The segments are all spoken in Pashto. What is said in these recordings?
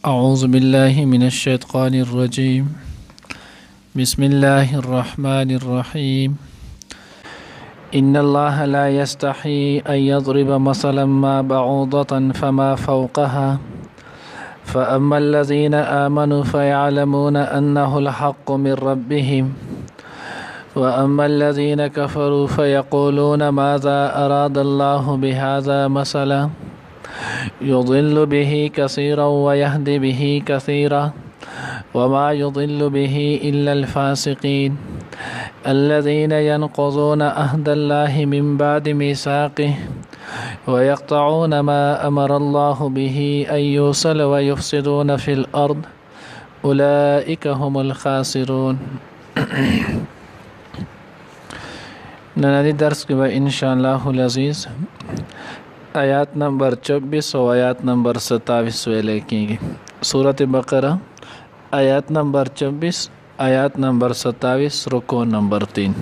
أعوذ بالله من الشيطان الرجيم. بسم الله الرحمن الرحيم. إن الله لا يستحي أن يضرب مثلا ما بعوضة فما فوقها فأما الذين آمنوا فيعلمون أنه الحق من ربهم وأما الذين كفروا فيقولون ماذا أراد الله بهذا مثلا يضل به كثيرا ويهدي به كثيرا وما يضل به إلا الفاسقين الذين ينقضون عهد الله من بعد ميثاقه ويقطعون ما أمر الله به أن يوصل ويفسدون في الأرض أولئك هم الخاسرون. ننادي درس के बाद इंशाअल्लाह العزीز आयत नंबर 24 और आयत नंबर 27 वेले की सूरत बकरा आयत नंबर 24 आयत नंबर 27 रुको नंबर 3।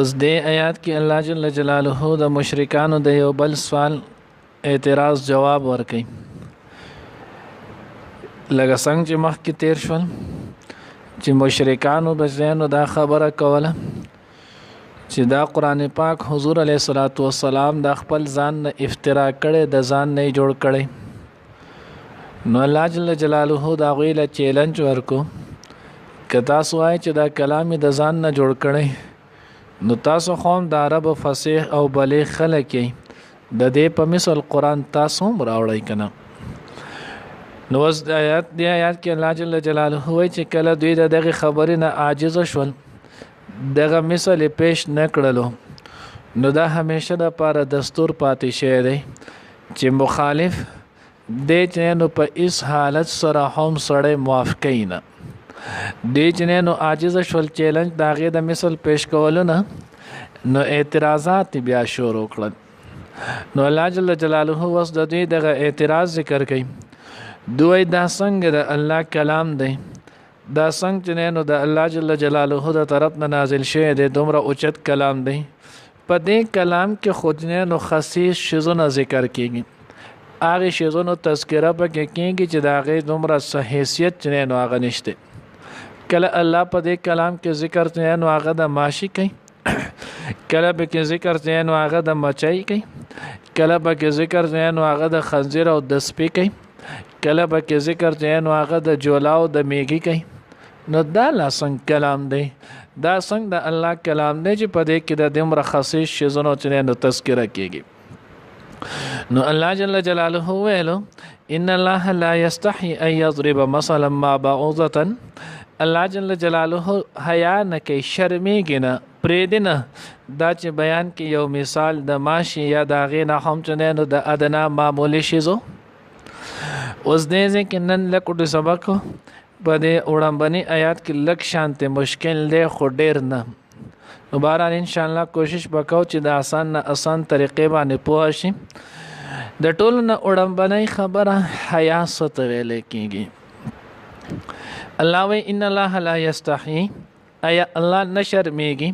उस दे आयत की अल्लाह जल्ल जलालुहु द मुशरिकानु द यो बल सवाल एतराज़ जवाब वर्कई लगा संग च मख की तेर शवल च मुशरिकानु बजैनु दा खबरा कवला چې دا قرآن پاک حضور علیه الصلاۃ والسلام د خپل ځان نه افترا کړي د ځان نه جوړ کړي نو الله جل جلاله دا غویله چیلنج ورکو که تاسو وایئ چې دا کلام د ځان نه جوړ کړي نو تاسو قوم د عرب فصیح او بلیغ خلک یې د دې په مثل قرآن تاسو هم راوړئ که نه نو اوس د آیات کې الله جل جلاله وایي چې کله دوی د دغې خبرې نه عاجزه شول دغه مثال پیش نکړلو نو دا همیشه د پاره دستور پاتې شوی دی چې مخالف دې چې نو په اس حالت سره هم سړی موافقی نه دې چې نو عاجز شول چیلنج د هغې د مثال پیش کولو نه نو اعتراضات بیا شروع کړل نو الله جل جلاله اوس د دوی دغه اعتراض ذکر کوي دوی دا څنګه د الله کلام دی دا څنګه چې نو د الله جل جلاله د طرف نه نازل شوی دی دومره اوچت کلام دی په دې کلام کې خود نو خصیص شیزونه ذکر کیږي هغه شیزونو تذکره پکې کیږي چې د هغې دومره حیثیت چې نو هغه نشته کله الله په دې کلام کې ذکر چې نو هغه د ماشي کوي کله به کې ذکر چې نو هغه د مچای کوي کله به کې ذکر چې نو هغه د خنزیر او د سپي کوي کله به کې ذکر چې نو هغه د جولا او د میږي کوي نو دا لاسنګ کلام دی دا څنګه د الله کلام دی چې په دې کې د دومره خصیص شیزونو چې نو تذکره کیږي نو الله جل جلاله ویلو ان الله لا يستحي ان يضرب مثلا ما بعوضه الله جل جلاله حیا نه کوي شرمېږي نه پرېږدي نه دا چې بیان کې یو مثال د ماشي یا د هغې نه هم چې نو د ادنا معمولي شیزو اوس دې ځکه نن لکه سبق په دې وړاندې آیات کې لږ شانته مشکل دی خو ډېر نه نو بهرحال انشاءالله کوشش وکړو چې د آسان نه آسان طریقې باندې پوه شي د ټولو نه وړاندې خبره حیا څه ته ویلی کېږي الله وایي ان الله لا یستحیي ایا الله نه شرمېږي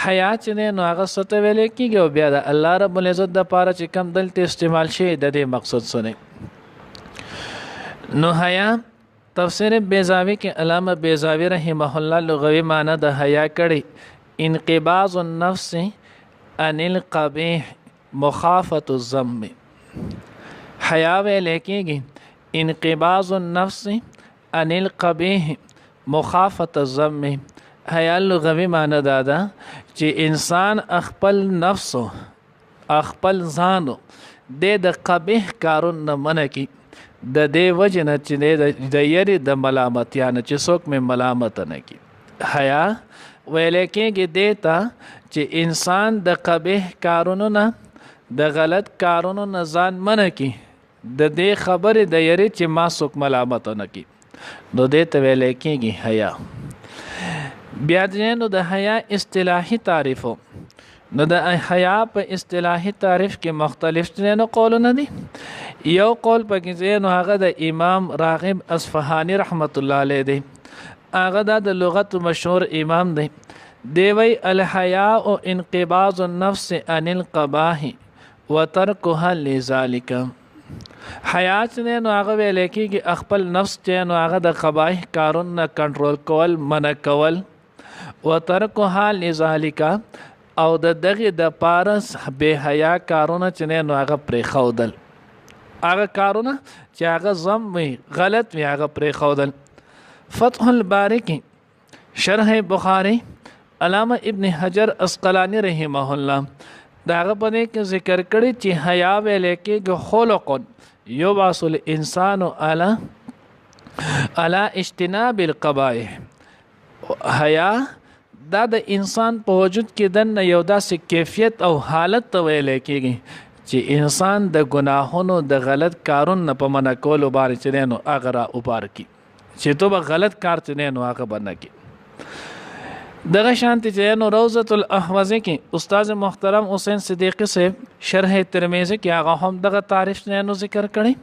حیا چې دی نو هغه څه ته ویلی کېږي او بیا د الله رب العزت دپاره چې کوم دلته استعمال شوی د دې مقصد څه دی نو حیا تفسیر بیضاوی کې علامه بیضاوی رحمه الله لغوي معنی د حیا کړي انقباض النفس عن القبیح مخافة الذم حیا ویل کېږي انقباض النفس عن القبیح مخافة الذم حیا لغوي معنی دا ده چې انسان خپل نفس خپل ځان د قبیح کارون نه منع کړي د دې وجه نه چې د یری د ملامتیا نه چې څوک مې ملامت نه کی حیا ویل کېږي دې ته چې انسان د قبیح کارونو نه د غلط کارونو نه ځان منع کی د دې خبرې د یری چې ما څوک ملامت نه کی نو دې ته ویل کېږي حیا بیا نو د حیا اصطلاحي تعریفو نو د حیا په اصطلاحي تعریف کې مختلف نو قولونه دي یو قول پکې نو هغه د امام راغب اصفهانی رحمت الله علیه دی هغه د لغت مشهور امام دی دی وی الحیاء انقباض النفس عن القباح وتركها لذلك حیا چې نو هغه ویل کېږي خپل نفس چې نو هغه د قبایح کارونه کنټرول کول منع کول وترکها لذالک او د دغه د پارس به حیا کارونه چې نو هغه پرې خودل هغه کارونه چې هغه زم وي غلط وي هغه پرې خودل فتح الباری کې شرح بخاری علامه ابن حجر اسقلانی رحمه الله داغه په کې ذکر کړی چې حیا ویل کېږي خلق یبعث الانسان علی اجتناب القبائح حیا دا د انسان په وجود کې د یو داسې کیفیت او حالت ته ویل کېږي چې انسان د ګناهونو د غلط کارونو په منع کولو باندې چې نو هغه را وبار کی چې تو به غلط کار چې نو هغه بنه کی دغه شانتی چې نو روضۃ الاحوازی کې استاد محترم حسین صدیقی سے شرح ترمذی کې هغه هم دغه تعریف نو ذکر کړي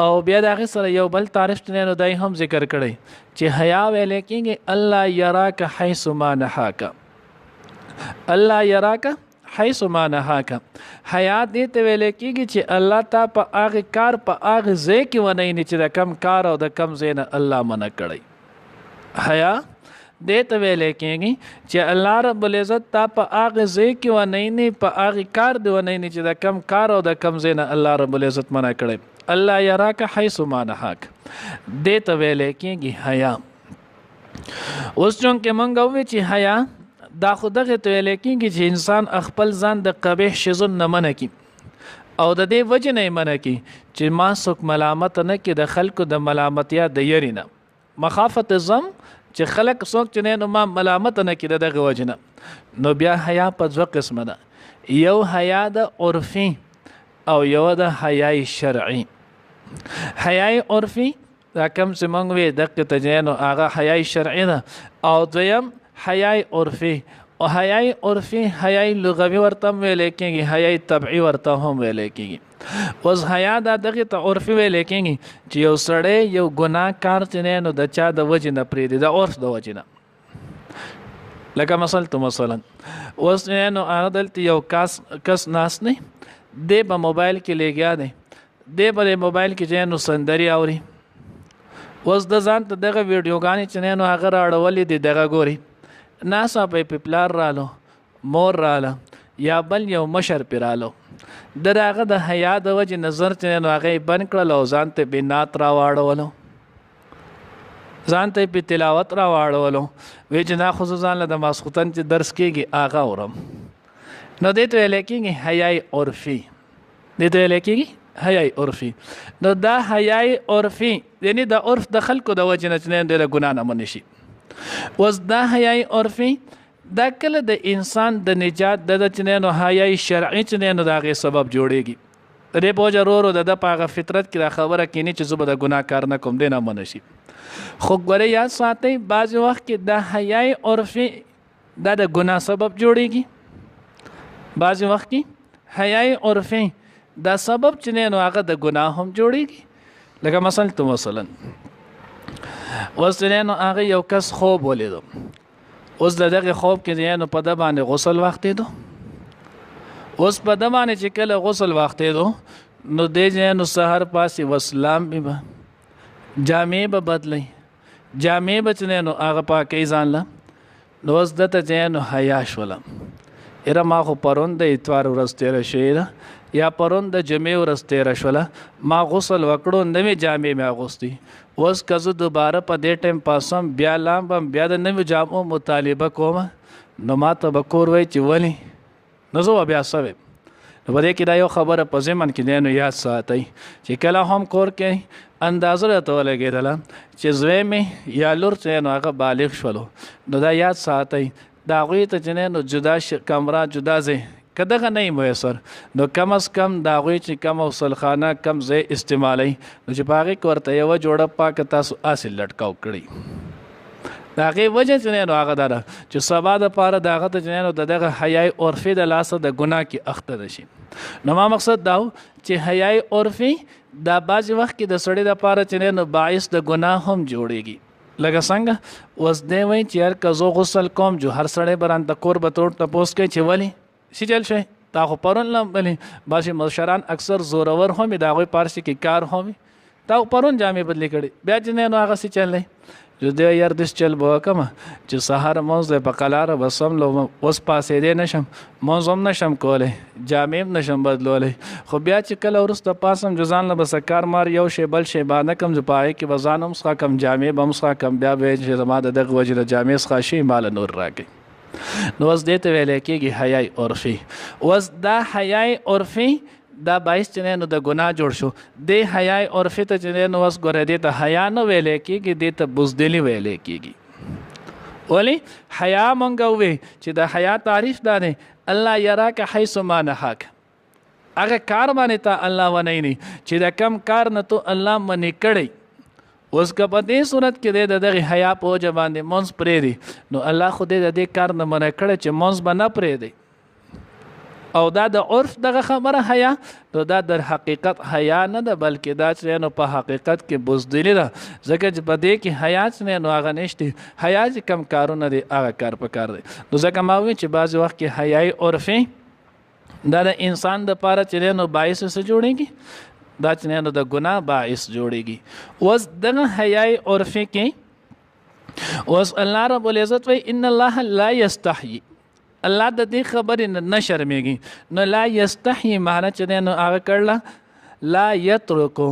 او بیا دغه سره یو بل تعریف نو دای هم ذکر کړي چې حیا ویل کېږي الله یراک حيث ما نهاک الله یراک حيث ما نهاک حیا دې ته ویل کېږي چې الله تا په هغه کار په هغه ځای کې ونی نه چې د کم کار او د کم ځای نه الله منع کړي حیا دې ته ویل کېږي چې الله رب العزت تا په هغه ځای کې ونی نه په هغه کار دی ونی نه چې د کم کار او د کم ځای نه الله رب العزت منع کړي الله یراک حيث ما نهاک دې ته ویل کېږي حیا اوس چونکه مونږ وې چې حیا دا خدغه ته ویل کېږي چې انسان خپل ځان د قبیح شیزون نه منع کی او د دې وجه نه منع کی چې ما څوک ملامت نه کی د خلکو د ملامتیا د یرینا مخافت زم چې خلک څوک چې نو ما ملامت نه کی دغه وجه نه نو بیا حیا په ځو قسمه ده یو حیا د عرفي او یو د حیاي شرعي حیاي عرفي دا کوم چې مونږ وې دغه تجنو هغه حیاي شرعي ده او دویم حیاي عرفي او حیاي عرفي حیاي لغوي ورته ویل کېږي حیاي طبيعي ورته هم ویل کېږي اوس حیا دا دغه ته عرفي ویل کېږي چې یو سړی یو ګناه کار چې نو د چا د وجه نه پرې دی د عرف د وجه نه لکه مثلا اوس نو هغه دلته یو کس ناس نه دی په موبایل کې لګیا دی په موبایل کې نو سندري اوري اوس د ځان ته دغه ویډیوګانې چې نو هغه راړولې دي دغه ګوري ناسا په پلار رالو مور رااله یا بل یو مشر پیرالو دغه د حیا د وجه نظر چې نو هغه بن کړل او ځان ته بنات را واړولو ځان ته په تلاوت را واړولو وی چې نا خصوصا د ماسختن چې درس کېږي هغه اورم نو دې ته لیکيږي حیاي عرفي دې ته لیکيږي حیاي عرفي نو دا حیاي عرفي یعنی د عرف د خلکو د وجه نه د ګنا نه منشي اوس دا حیاي عرفي دا کله د انسان د نجات د چنانو حیاي شرعي چنانو دغه سبب جوړيږي دې په ضرورو د پاغه فطرت کې خبره کینی چې زبر د ګناه کار نه کوم دینه منشي خو ګوره یا ساتي بعض وخت کې د حیاي عرفي د ګناه سبب جوړيږي بعض وخت کې حیاي عرفي دا سبب چنانو هغه د ګناه هم جوړيږي لکه مثلا وسلینو هغه یو کس خوب ولیدو اوس دغه خوب کې نو په د باندې غسل وخت دی اوس په د باندې چې کله غسل وخت دی نو د نو سحر پاسي وسلام به جامې به بدلی جامې به نو هغه پاکي ځان لا نو اوس دته نو حیا شوله اره ما خو پرون د اتوار ورځ تیر شوی یا پرون د جمعې ورځ تیر شوله ما غسل وکړو نوې جامې مې اغوستي اوس کزو دوباره په دې ټیم پاسم بیا لامبم بیا د نوې جامو مطالبه کوم نو ما ته بکور وای چې ولی نو زه بیا سوي نو بده کې دا یو خبره په ځمن کې نو یاد ساتي چې کله هم کور کې اندازه راته ولګېدله چې زوی مې یا لور چې نو هغه بالغ شولو نو دا یاد ساتي دا غوی ته چې نو جدا کمره جدا ځای کداغه نه میسر نو کم از کم دا غوی چې کم وصلخانه کم ځای استعمالي نو چې باغې کوړته یو جوړه پاک تاسو اصل لټکاو کړی دا غي وجه چې نو هغه دره چې سبا د پاره داغه ته نو دغه حیاي عرفي د لاسه د ګناه کې اخته دشي نو ما مقصد دا چې حیاي عرفي دا باز وخت کې د سړی د پاره چې نو باعث د ګناه هم جوړيږي لکه څنګه وس دی وای چې هر کزو غسل کوم جو هر سړی بران د کور به توړ تپوس کوي چې ولی سی چل شي تا خو پرون لم بلی باسي مشران اکثر زورور هم دا غوي پارسي کې کار هم تا پرون جامې بدلی کړي بیا چې نه هغه سي چلې جو دې یار دې چل بو کما چې سحر موز په قلاره بسم لو اوس پاسې دې نشم موزم نشم کوله جامې نشم بدلولې خو بیا چې کله ورسته پاسم جزان له بس کار مار یو شی بل شی باندې کم ز پای کې وزانم څخه کم جامې بم څخه کم بیا به چې زما دغه وجه جامې څخه شي مال نور راکې نو اوس دې ته ویل کېږي حیاي عرفي اوس دا حیاي عرفي دا باعث چې نو د ګناه جوړ شو د حیاي عرفي ته چې نو اوس ګوره دې ته حیا نه ویلې کېږي دې ته بزدلی ویلې کېږي ولی حیا مونږ وې چې د حیا تعریف دا دی الله یراک حیث ما نهاک هغه کار باندې ته الله ونی چې د کم کار نه تو الله منی کړی اوس که په دې صورت کې د دغه حیا په وجه باندې مونږ پرې دی نو الله خو دې کار نه منع کړی چې مونږ به نه پرې دی او دا د عرف دغه خبره حیا نو دا در حقیقت حیا نه ده بلکې دا چې نو په حقیقت کې بزدلی ده ځکه چې په دې کې حیا چې نو هغه نشته حیا چې کم کارونه دي هغه کار په کار دی نو ځکه ما وی چې بعض وخت کې حیاي عرفي دا د انسان د پاره چې نو باعث څه جوړيږي دا چې نو د ګناه باعث جوړيږي اوس دغه حیاي عرفي کې اوس الله رب العزت وی ان الله لا یستحیی الله د دې خبرې نه شرمېږي نو لا یستحی معنی چې نو هغه کړله لا یترکو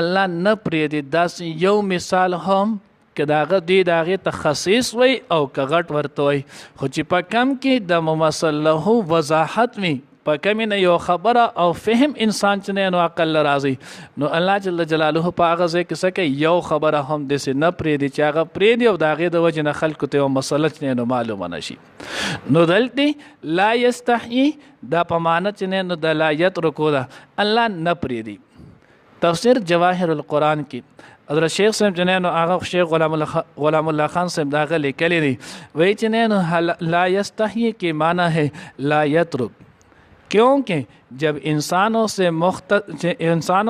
الله نه پرېږدي داسې یو مثال هم که داغه دې داغه تخصیص وي او که غټ ورته وي خو چې په کم کې د ممثل له وضاحت وي په کم نه یو خبره او فهم انسان چې نو عقل راځي نو الله جل جلاله په هغه ځای کې سکه یو خبره هم دسه نه پرېږدي چې هغه پرېږدي او داغه د وجه نه خلکو ته یو مسله چې نو معلومه نشي نو دلته لا یستحیی دا په معنی چې نو د لا یترکو دا الله نه پرېږدي تفسیر جواهر القرآن کې حضرت شیخ صاحب جنانو هغه شیخ غلام الله خان صاحب داغه لیکلی دی وی چې نو لا یستحیی کې معنی ہے لا یترک क्योंकि जब इंसानों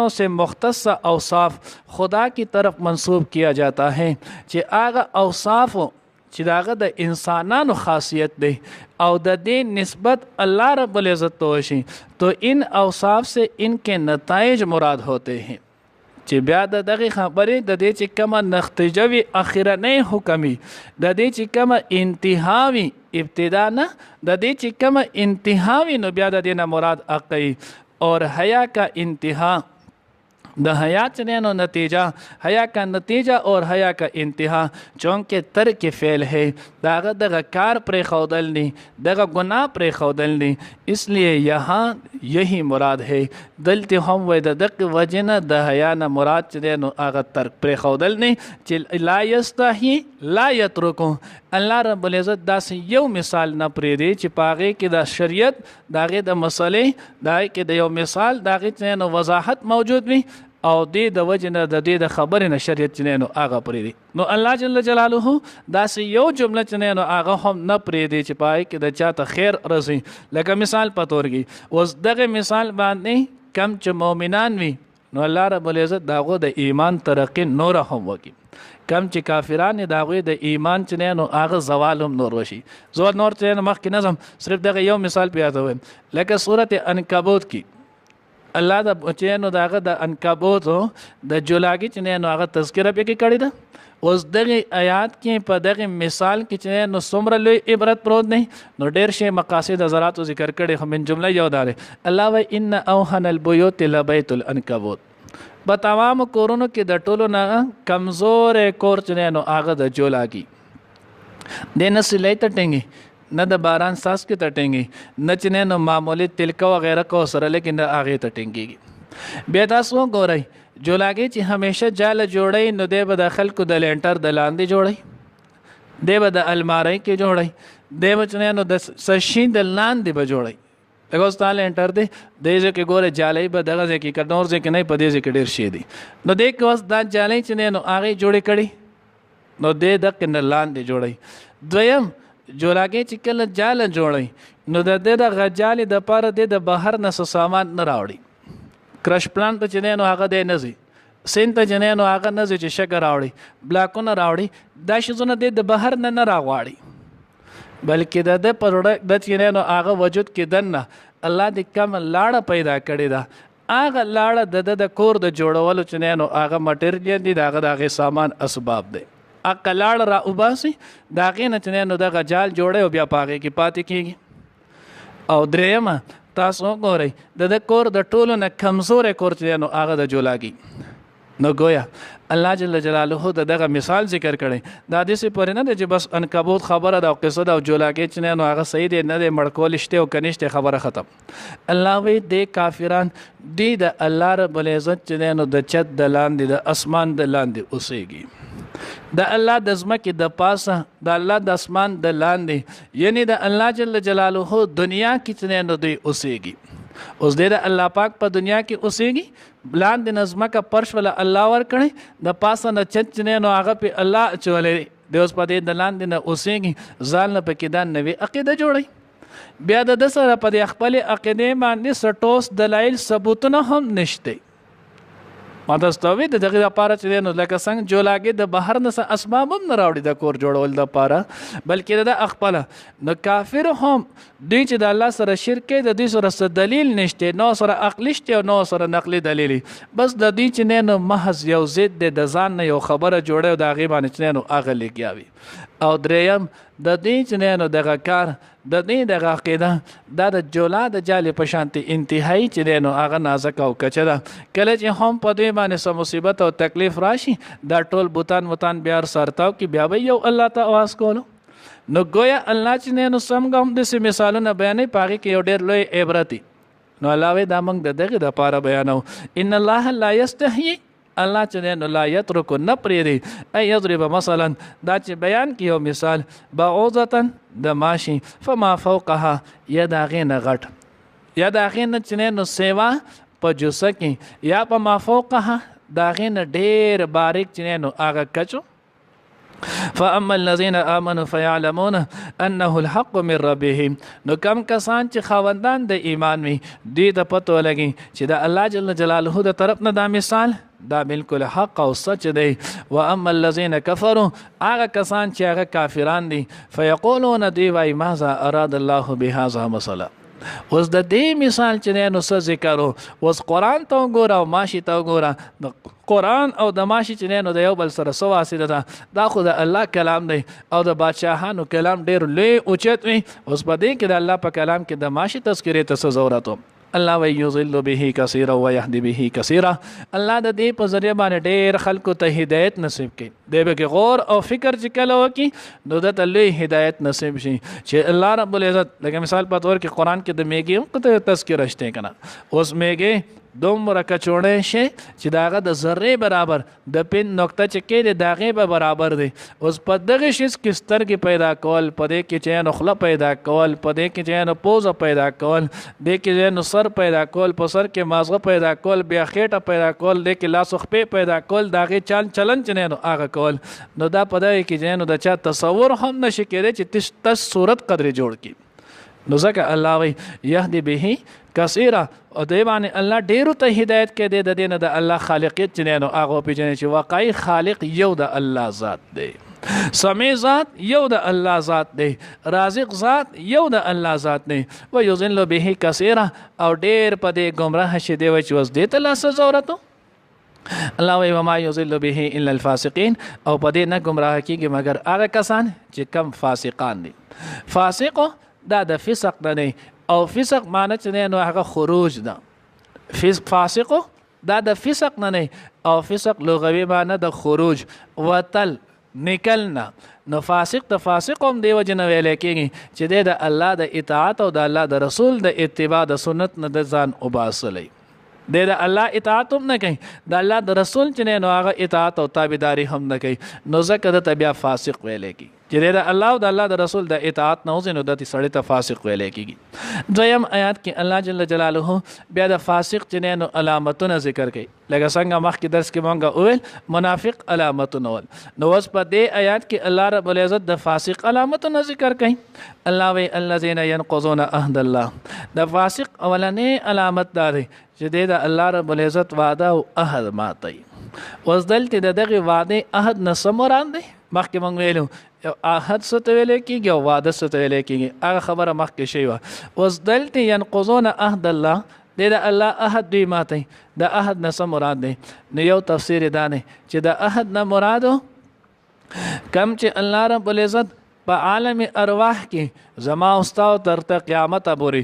से मुख्तस औसाफ खुदा की तरफ मंसूब किया जाता है कि आगा औसाफ چې داغه د انسانانو خاصیت دی او د دې نسبت اللہ رب العزت تو شي تو ان اوصاف سے ان کے نتائج مراد ہوتے ہیں چې بیا د دغه خبرې د دې چې کومه نختجوي اخرنۍ حکمي د دې چې کومه انتهاوي ابتدا نه د دې چې کومه انتهاوي نو بیا د دې نه مراد عقی اور حیا کا انتہا د حیا چنینو نتیجہ حیا کا نتیجہ اور حیا کا انتہا چونکہ ترک فعل ہے داغه دغه کار پر خودل نی دغه گناہ پر خودل نی اس لیے یہاں یہی مراد ہے دلته هم و د دغه وجنه د حیا نه مراد چنینو هغه ترک پر خودل نی چې لا یستحی لا یترکو الله رب العزت داسې یو مثال نه پرې دی چې پاغه کې د شریعت داغه د مسلې داغه کې د یو مثال داغه چنینو وضاحت موجود وي او دې د وجنه د دې د خبرې نه شریعت چنینو هغه پرې دی نو الله جل جلاله داسې یو جمله چنینو هغه هم نه پرې دی چې پای کې د چاته خیر رسي لکه مثال په تور کې اوس دغه مثال باندې کم چې مؤمنان وي نو الله رب العزت داغه د ایمان ترقی نور هم وکي کم چې کافران داغه د ایمان چنینو هغه زوالم نور وشي زور نور چې مخکې نظم صرف دغه یو مثال پیاده وي لکه سورته عنکبوت کې الله د بچینو داغه د عنکبوت د جولاګي چنینو هغه تذکرہ به کې کړی دا اوس دغه آیات کې په دغه مثال کې چنینو څومره لوی عبرت پروت نه نو ډېر شی مقاصد حضرات ذکر کړي هم من جمله یو دار الله و ان اوهن البيوت لبيت العنكبوت په تمام کورونو کې د ټولو نه کمزور کور چنینو هغه د جولاګي د نسلې ټټنګي نه د باران ساس کې ټټنګي نه چې نو معمولی تلکا وغیرہ کو سره لیکن هغه ټټنګي بیا تاسو ګورئ جولاګي چې همیشه جال جوړي نو د بداخل کو د لینټر د لاندې جوړي د بد الماری کې جوړي د بچنه نو د سشین د لاندې به جوړي دغه ستاله انټر دی دغه کې ګوره جالې به دغه کې کډنور ځکه نه پدې ځکه ډیر شي دي نو د کوس دا جالې چې نو هغه جوړي کړي نو د کندر لاندې جوړي دویم جولاګي چې کله جال جوړي نو د غجالې د پاره د بهر نه سامان نه راوړي کرش پلانټ چې نه هغه د نزي سینت چې نه هغه نزي چې شګر راوړي بلاکونه راوړي دا شزونه د بهر نه راغواړي بلکې د پروډکټ د چې نه هغه وجود کې دنه الله دې کم لاړه پیدا کړې ده هغه لاړه د کور د جوړولو چې نه نو هغه مټیریل دی د هغه سامان اسباب دی هغه لاړه را وباسي د هغې نه چې نه نو دغه جال جوړی او بیا په هغې کې پاتې کېږي او دریمه تاسو وګورئ د کور د ټولو نه کمزوری کور چې نو هغه د جولاګي نو گویا الله جل جلاله دغه مثال ذکر کړي دا داسې پورې نه دی چې بس عنکبوت خبره ده او قصه ده او جولاګۍ چې نه نو هغه صحیح دی نه دی مړکول شته او کنيشته خبره ختم الله وی د کافران دی د الله رب العزت چې نو د چت د لاندې د اسمان د لاندې اوسېږي د الله د ځمکې د پاسه د الله د اسمان د لاندې یعنی د الله جل جلاله دنیا کې چې نو دی اوسېږي اوس د الله پاک په دنیا کې اوسېږي لاندې نظمه کا پرش ولا الله ور کړي د پاسه نه چت نه نو هغه په الله چولې د اوس په دې د لاندې نه اوسېږي ځان نه پکې دا نوې عقیده جوړي بیا د سره په خپل عقیده باندې سټوس دلایل ثبوتونه هم نشته ما تاسو د دغه لپاره چې نو لکه څنګه جولاګي د بهر نه اسباب هم نه راوړي د کور جوړول د لپاره بلکې د خپل نو کافر هم دوی چې د الله سره شرک کوي د دې سره دلیل نشته نو سره عقلی شته نو سره نقلی دلیل بس د دې چې نه محض یو ضد د ځان نه یو خبره جوړه د هغه باندې چې نو هغه لګیاوي او دریم د دې چې نو دغه کار د دې دغه عقیده د جولا د جالي په شانتي انتهایی چې نو هغه نازک او کچره کله چې هم په دې باندې سم مصیبت او تکلیف راشي دا ټول بوتان بیا سرتاو کې بیا به یو الله ته आवाज کولو نو گویا الله چې نو سمګم د مثالونه بیانې پاره کې یو ډېر لوی عبرتي نو علاوه دا موږ دغه د پاره بیانو ان الله لا یستحیی الله چې نو لا یترک نه پرېږدي ای یضرب مثلا دا چې بیان کې یو مثال بعوضه د ماشي فما فوقها یا د هغې نه غټ یا د هغې نه چې نو سیوا په جوسه کې یا په ما فوقها د هغې نه ډېر باریک چې نو هغه کچو فاما الذين امنوا فيعلمون انه الحق من ربهم نو کم کسان چې خاوندان د ایمان وي دوی ته پته لګي چې د الله جل جلاله د طرف نه دا مثال دا بالکل حق او سچ دی واما الذين كفروا هغه کسان چې هغه کافران دي فيقولون دی وای ماذا اراد الله بهذا مثلا اوس د دې مثال چې نو څه ذکر اوس قران ته وګوره او ماشي ته وګوره د قران او د ماشي چې نو د یو بل سره سو واسطه ده دا خو د الله کلام دی او د بادشاهانو کلام ډیر لوی اوچت وي اوس په دې کې د الله په کلام کې د ماشي تذکرې ته ضرورت الله ويضل به كثيرا ويهدي به كثيرا الله د دې په ذریعہ باندې ډېر خلکو ته هدایت نصیب کړي دی به غور او فکر چې کله وکي نو د تلوي هدایت نصیب شي چې الله رب العزت لکه مثال په تور کې قران کې د میګي هم تذکرہ شته کنه اوس میګي دومره کچوړې شي چې داغه د ذره برابر د پین نقطه چې کې داغه به برابر دی اوس په دغه شي کې سترګې پیدا کول پدې کې چې نو خله پیدا کول پدې کې چې نو پوزه پیدا کول دې کې نو سر پیدا کول په سر کې مازغه پیدا کول بیا خېټه پیدا کول دې کې لاس خپې پیدا کول داغه چل چلن چې نو هغه کول نو دا پدې کې چې نو د چا تصور هم نشي کېدی چې تش صورت قدر جوړ کی نو ځکه الله وی يهدي به کثیره او دی باندې الله ډیرو ته هدایت کې دی د دینه د الله خالقیت چې نو هغه پیژنې چې واقعي خالق یو د الله ذات دی سمیع ذات یو د الله ذات دی رازق ذات یو د الله ذات دی و یذل به کثیره او ډیر په دې گمراه شې دی چې وس دې ته لا ضرورت الله وی وما یذل به الا الفاسقین او په دې نه گمراه کیږي مگر هغه کسان چې کم فاسقان دي فاسق دا د فسق نه او فسق معنی چې نو هغه خروج ده فاسق دا د فسق نه او فسق لغوي معنی د خروج وتل نکلنا نو فاسق ته فاسق هم دی وجه نه ویل کېږي چې د الله د اطاعت او د الله د رسول د اتباع د سنت نه د ځان وباسلې د الله اطاعت هم نه کوي د الله د رسول چې نو هغه اطاعت او تابعداري هم نه کوي نو ځکه د بیا فاسق ویل کېږي چې د الله او د الله د رسول د اطاعت نه وزنو د سړی ته فاسق ویل کېږي دویم آیات کې الله جل جلاله بیا د فاسق چې نو علامتونه ذکر کوي لکه څنګه مخکې درس کې مونږ وویل منافق علامتونه ول نو اوس په دې آیات کې الله رب العزت د فاسق علامتونه ذکر کوي الله وی الذين ينقضون عهد الله د فاسق اولنې علامت دا دی چې د الله رب العزت وعده او عهد ماتي اوس دلته دغه وعده عهد نه سموران دی مخکې مونږ ویلو عهد څه ته ویل کېږي او وعده څه ته ویل کېږي هغه خبره مخکې شوې وه. اوس دلته ینقضون عهد الله د الله عهد دوی ماتوي. د عهد نه څه مراد دی؟ نو یو تفسیر یې دا دی چې د عهد نه مرادو کم چې الله رب العزت په عالم ارواح کې زما او ستا تر قیامت پورې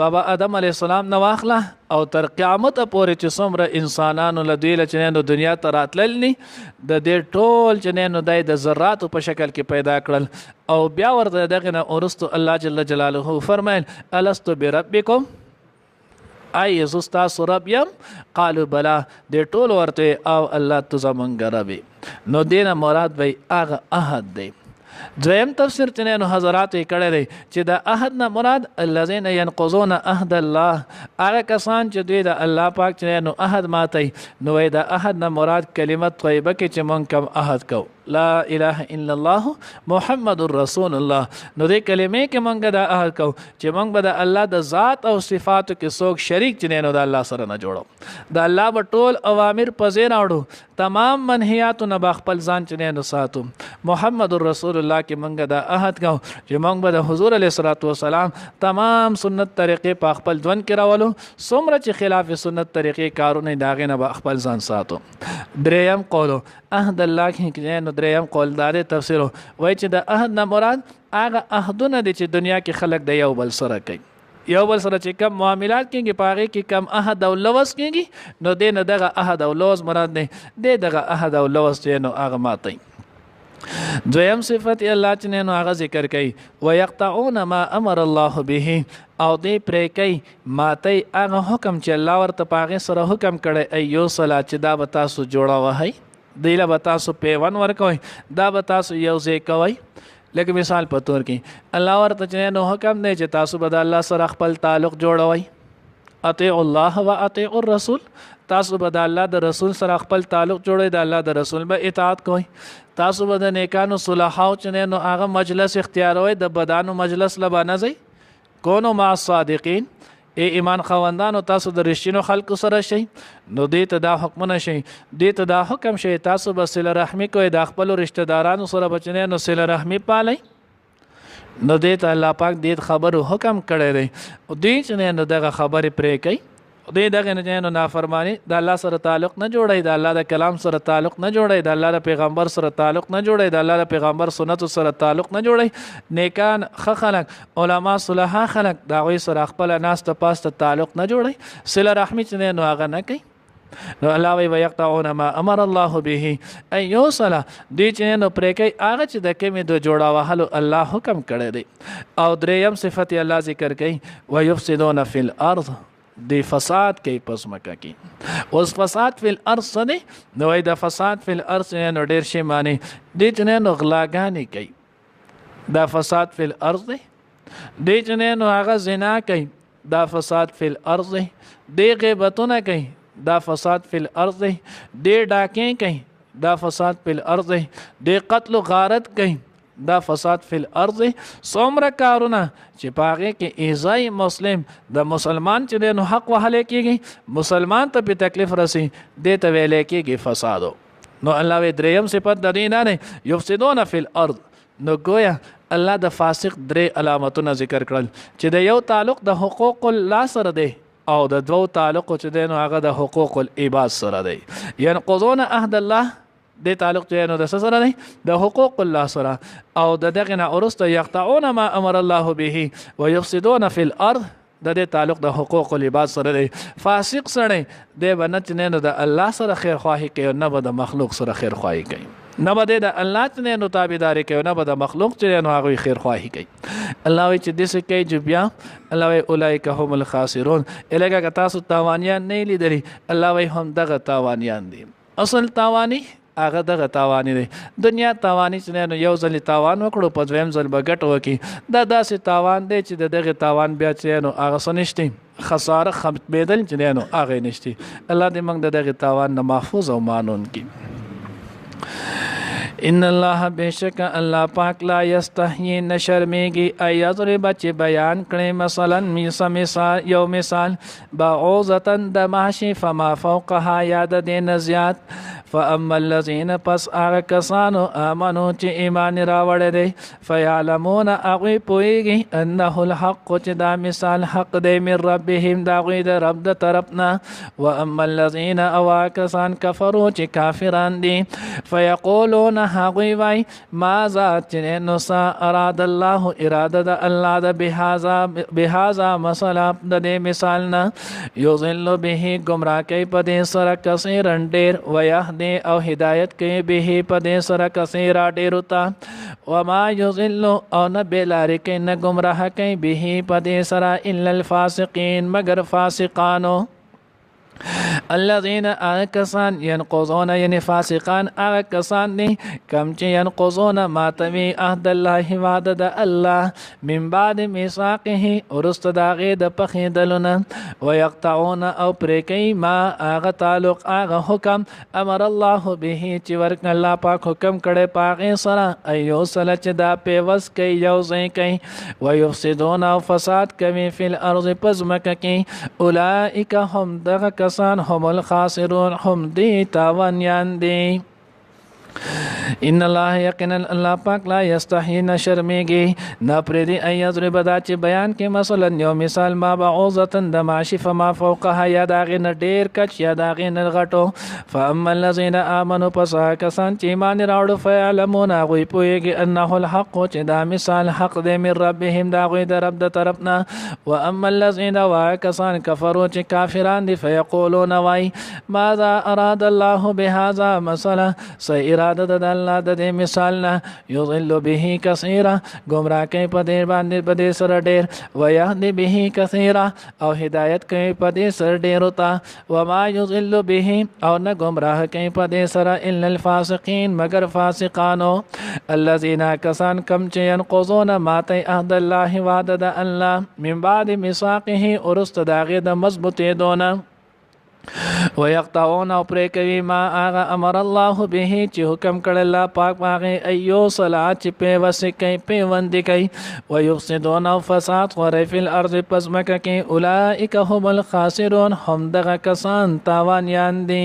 بابا آدم علیه السلام نه واخله او تر قیامت پورې چې څومره انسانانو له دوی له دنیا ته راتلل ني د دې ټول چې دای د ذراتو په شکل کې پیدا کړل او بیا ورته دغه نه ورستو الله جل جلاله فرمایل الستو بربکم ای زه ستاسو رب یم؟ قالو بلا دې ټول ورته او الله تو زمونږ رب. نو دینه مراد وی هغه عهد دی. دویم تفسیر چې نو حضرات یې کړی دی چې د عهد نه مراد الذین ینقضون عهد الله هغه کسان چې دوی د الله پاک چې نو عهد ماتوي. نو د عهد نه مراد کلمت طیبه کې چې مونږ کوم عهد کوو لا اله الا الله محمد رسول الله. نو دې کلمې کې مونږ د عهد کوو چې مونږ به د الله د ذات او صفاتو کې څوک شریک چې نو د الله سره نه جوړو. د الله به ټول اوامر پځې راوړو تمام منهیاتو نه به خپل ځان چې نو ساتو. محمد رسول الله کې مونږ د عهد کوو چې مونږ به د حضور علیه الصلاۃ والسلام تمام سنت طریقې په خپل ژوند کې راولو. څومره چې خلاف سنت طریقې کارونه داغې نه به خپل ځان ساتو. دریم قولو عهد الله کې نو دریم قول دار تفسیر وای چې د عهد نه مراد هغه عهدونه دي چې دنیا کې خلک د یو بل سره کوي. یو بل سره چې کم معاملات کېږي په هغې کې کم عهد او لوز کېږي نو دې نه دغه عهد او لوز مراد دی. دغه عهد او لوز چې نو هغه ماتوي. دویم صفت الله چې نو هغه ذکر کوي ويقطعون ما امر الله به او دې پرې کوي ماتوي هغه حکم چې الله ورته په هغې سره حکم کړی ایو صلا چې دا به تاسو جوړوئ دیله به تاسو پیوند ورکوئ دا به تاسو یو ځای کوئ. لکه مثال په طور کې الله ورته چې نو حکم دی چې تاسو به د الله سره خپل تعلق جوړوئ. اطیعوا الله و اطیعوا الرسول. تاسو به د الله د رسول سره خپل تعلق جوړئ د الله د رسول به اطاعت کوئ. تاسو به د نیکانو صلحاو چې نو هغه مجلس اختیاروئ د بدانو مجلس له به نه ځئ. کونو مع الصادقین ای ایمان خواندانو تاسو د رښتینو خلکو سره شئ. نو دې ته دا حکمونه شي دې ته دا حکم شي تاسو به صله رحمي کوئ د خپلو رشته دارانو سره بچنه نو صله رحمي پالئ. نو دې ته الله پاک دې خبرو حکم کړی دی او دې چې نو دغه خبرې پرې کوي دې دغه نه نافرمانی د الله سره تعلق نه جوړي د الله د کلام سره تعلق نه جوړي د الله د پیغمبر سره تعلق نه جوړي د الله د پیغمبر سنت سره تعلق نه جوړي. نیکان خلق علما صالح خلق دا وی سره خپل ناس ته پاسته تعلق نه جوړي صله رحمی چې نو هغه نه کوي. نو الله وی ويقطعون ما امر الله به ايو صلا دې چې نو پرې کوي هغه چې د کمی د جوړاوهلو الله حکم کړی دی. او دریم صفت الله ذکر کوي ويفسدون في الارض دی فساد کوي پس مکه کې. اوس فساد فی الارض نه نو د فساد فی الارض نو ډیر شی معنی دې چې نو غلاګانې کوي دا فساد فی الارض دی. دې چې نو هغه زنا کوي دا فساد فی الارض دی. دې غیبتونه کوي دا فساد فی الارض دی. دې ډاکې کوي دا فساد فی الارض دی. دې قتل و غارت کوي دا فساد فی الارض. څومره کارونه چې پاغه کې ایزای مسلم د مسلمان چې نو حق وهله کېږي مسلمان ته په تکلیف رسی دې ته ویل کېږي فسادو. نو الله وی دریم صفت د دې نه یفسدون فی الارض. نو گویا الله د فاسق درې علامتونه ذکر کړل چې د یو تعلق د حقوق الله سره دی او د دوو تعلق چې دی نو هغه د حقوق العباد سره دی. ینقضون عهد الله د تعلق چې نو د سره دی د حقوق الله سره او د دغه نه ورسته یقطعون ما امر الله به ويفسدون في الارض د دې تعلق د حقوق العباد سره دی. فاسق سره دی بنت نه د الله سره خیر خواهی کوي نه به د مخلوق سره خیر خواهی کوي نه به د الله نه تابعداري کوي نه به د مخلوق چې نو هغه خیر خواهی کوي. الله وی چې دسه کوي جو بیا الله وی اولئک هم الخاسرون الګه تاسو تاوانیان نه لیدلی الله وی هم دغه تاوانیان دي. اصل تاوانی هغه دغه تاوانی دی. دنیا تاوانی چې نو یو ځل تاوان وکړو په دویم ځل به ګټ وکړي دا داسې تاوان دی چې دغه تاوان بیا چې نو هغه سنشتي خساره ختمېدل چې نو هغه نشتي. الله دې موږ دغه تاوان نه محفوظ او مانون کړي. ان الله بشک الله پاک لا یستحیی نشرمیږي ایضرب چې بیان کړي مثلا مثال یو مثال بعوضتن د ماشی فما فوقها یاد دین زیات فاما الذين پس هغه کسانو امنو چې ایمان راوړل دي فیعلمون هغه پوهیږي انه الحق چې دا مثال حق دی من ربهم دا غوی د رب د طرفنا واما الذين اوا کسان کفروا چې کافران دي فیقولون هغه وای ماذا چې نو سا اراد الله اراده د الله د بهذا مثلا د مثال نه یذل به گمراه کوي په دې سره کثیرن ډیر ویه او هدایت کوي به په دې سره کثیره ډیر تا وما یذل او نه بلار کوي نه گمراه کوي به په دې سره الا الفاسقین مگر فاسقانو الذين اكسان ينقضون يعني فاسقان اكسان دي كم چې ينقضون ماتوي عهد الله وعده د الله من بعد ميثاقه ورست داغه د پخیدلونه ويقطعون او پرکي ما اغه تعلق اغه حکم امر الله به چې ورک الله پاک حکم کړي پاغه سره ايو سره چې دا پیوس کوي یو ځای کوي ويفسدون او فساد کوي فی الارض پزمک کوي اولئک هم دغه کسان هم الخاسرون هم دی تاوانیان دی ان الله یقینا الله پاک لا یستحیی نشرمیږي نه پردي ایضرب دا چې بیان کې مثلا یو مثال ما بعوضتن د ماشی فما فوقها یا داغه نه ډیر کچ یا داغه نه غټو فاما الذين امنوا پس کسان چې ایمان راوړو فعلمون غوي پويږي انه الحق چې دا مثال حق دی من ربهم دا غوي د رب د طرفنا واما الذين وكسان كفروا چې کافران دي فيقولون وای ماذا اراد الله بهذا مثلا اراده د الله د مثال نه یضل به کثیره گمراه کوي په دې باندې په دې سره ډیر ويهدي به کثیره او هدایت کوي په دې سره ډیر وتا وما یضل به او نه گمراه کوي په دې سره الا الفاسقین مگر فاسقانو الذين کسان کم چې ينقضون ماته عهد الله وعده د الله من بعد ميثاقه ورست داغه د مضبوطه دونه ويقطعون او پرې کوي ما هغه امر الله به چې حکم کړل الله پاک هغه ايو صلات چې په وسه کوي په وند کوي ويفسدون او فساد غره فی الارض پس مکه کې اولئک هم الخاسرون هم دغه کسان تاوانیان دي